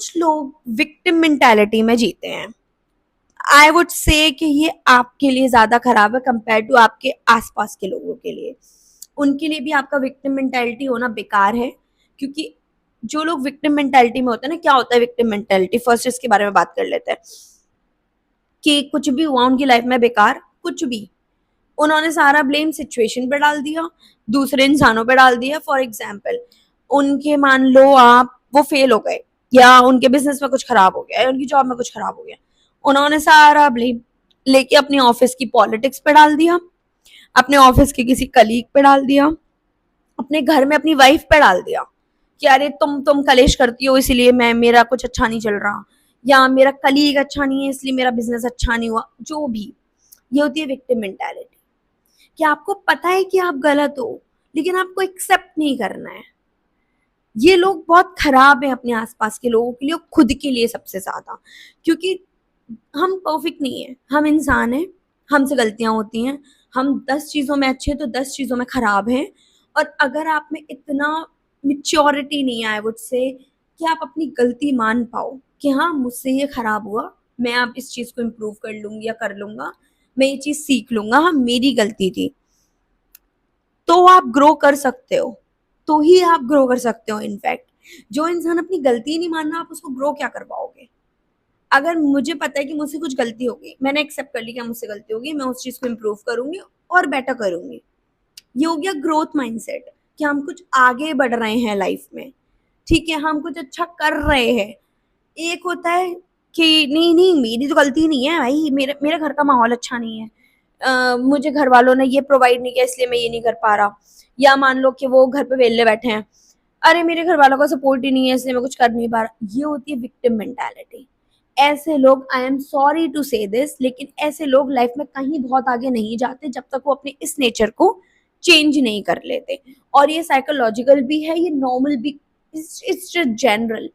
कुछ लोग victim mentality में जीते हैं। आई वुड से कि ये आपके लिए ज्यादा खराब है कंपेयर टू आपके आसपास के लोगों के लिए। उनके लिए भी आपका विक्टिम मेंटालिटी होना बेकार है, क्योंकि जो लोग विक्टिम मेंटालिटी में होते हैं ना, क्या होता है विक्टिम मेंटालिटी, फर्स्ट इसके बारे में बात कर लेते हैं कि कुछ भी हुआ उनकी लाइफ में बेकार, कुछ भी उन्होंने सारा ब्लेम सिचुएशन पे डाल दिया, दूसरे इंसानों पे डाल दिया। फॉर एग्जाम्पल, उनके मान लो आप वो फेल हो गए, या उनके बिजनेस में कुछ खराब हो गया, या उनकी जॉब में कुछ खराब हो गया, उन्होंने सारा ब्लेम लेके अपने ऑफिस की पॉलिटिक्स पे डाल दिया, अपने ऑफिस के किसी कलीग पे डाल दिया, अपने घर में अपनी वाइफ पे डाल दिया कि अरे तुम कलेश करती हो इसीलिए मैं मेरा कुछ अच्छा नहीं चल रहा, या मेरा कलीग अच्छा नहीं है इसलिए मेरा बिजनेस अच्छा नहीं हुआ, जो भी। ये होती है विक्टिम मेंटालिटी, कि आपको पता है कि आप गलत हो लेकिन आपको एक्सेप्ट नहीं करना है। ये लोग बहुत खराब हैं अपने आसपास के लोगों के लिए और खुद के लिए सबसे ज्यादा, क्योंकि हम परफेक्ट नहीं है, हम इंसान हैं, हमसे गलतियां होती हैं, हम 10 चीजों में अच्छे तो 10 चीजों में खराब हैं। और अगर आप में इतना मिच्योरिटी नहीं आए वुड से कि आप अपनी गलती मान पाओ कि हाँ मुझसे ये खराब हुआ, मैं अब इस चीज को इम्प्रूव कर लूंगी या कर लूंगा, मैं ये चीज सीख लूंगा, हाँ मेरी गलती थी, तो आप ग्रो कर सकते हो, तो ही आप ग्रो कर सकते हो। इनफैक्ट जो इंसान अपनी गलती नहीं मानना, आप उसको ग्रो क्या कर पाओगे। अगर मुझे पता है कि मुझसे कुछ गलती होगी, मैंने एक्सेप्ट कर ली कि मुझसे गलती होगी, मैं उस चीज को इम्प्रूव करूंगी और बेटर करूंगी, ये हो गया ग्रोथ माइंडसेट, कि हम कुछ आगे बढ़ रहे हैं लाइफ में, ठीक है, हम कुछ अच्छा कर रहे हैं। एक होता है कि नहीं नहीं मेरी तो गलती नहीं है भाई, मेरे मेरे घर का माहौल अच्छा नहीं है, मुझे घर वालों ने ये प्रोवाइड नहीं किया इसलिए मैं ये नहीं कर पा रहा, या मान लो कि वो घर पे वेले बैठे हैं, अरे मेरे घर वालों का सपोर्ट ही नहीं है इसलिए मैं कुछ कर नहीं पा रहा। ये होती है विक्टिम मेंटालिटी। ऐसे लोग, आई एम सॉरी टू से दिस, लेकिन ऐसे लोग लाइफ में कहीं बहुत आगे नहीं जाते जब तक वो अपने इस नेचर को चेंज नहीं कर लेते। और ये साइकोलॉजिकल भी है, ये नॉर्मल भी, इट्स जनरल।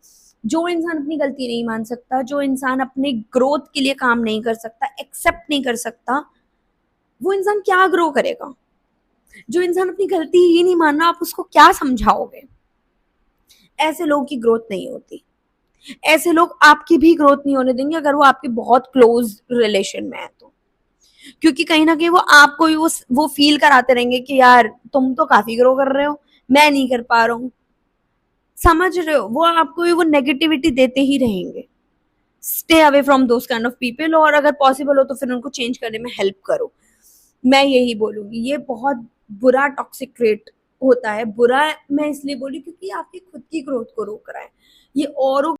जो इंसान अपनी गलती नहीं मान सकता, जो इंसान अपने ग्रोथ के लिए काम नहीं कर सकता, एक्सेप्ट नहीं कर सकता, वो इंसान क्या ग्रो करेगा। जो इंसान अपनी गलती ही नहीं मानना, आप उसको क्या समझाओगे। ऐसे लोगों की ग्रोथ नहीं होती। ऐसे लोग आपकी भी ग्रोथ नहीं होने देंगे अगर वो आपके बहुत क्लोज रिलेशन में है तो, क्योंकि कहीं ना कहीं वो आपको भी वो फील कराते रहेंगे कि यार तुम तो काफी ग्रो कर रहे हो, मैं नहीं कर पा रहा हूँ। समझ रहे हो, वो आपको भी वो नेगेटिविटी देते ही रहेंगे। Stay away from those kind of people, और अगर पॉसिबल हो तो फिर उनको चेंज करने में हेल्प करो। मैं यही बोलूंगी, ये बहुत बुरा टॉक्सिक ट्रेट होता है। बुरा मैं इसलिए बोली क्योंकि आपकी खुद की ग्रोथ को रोक रहा है, ये औरों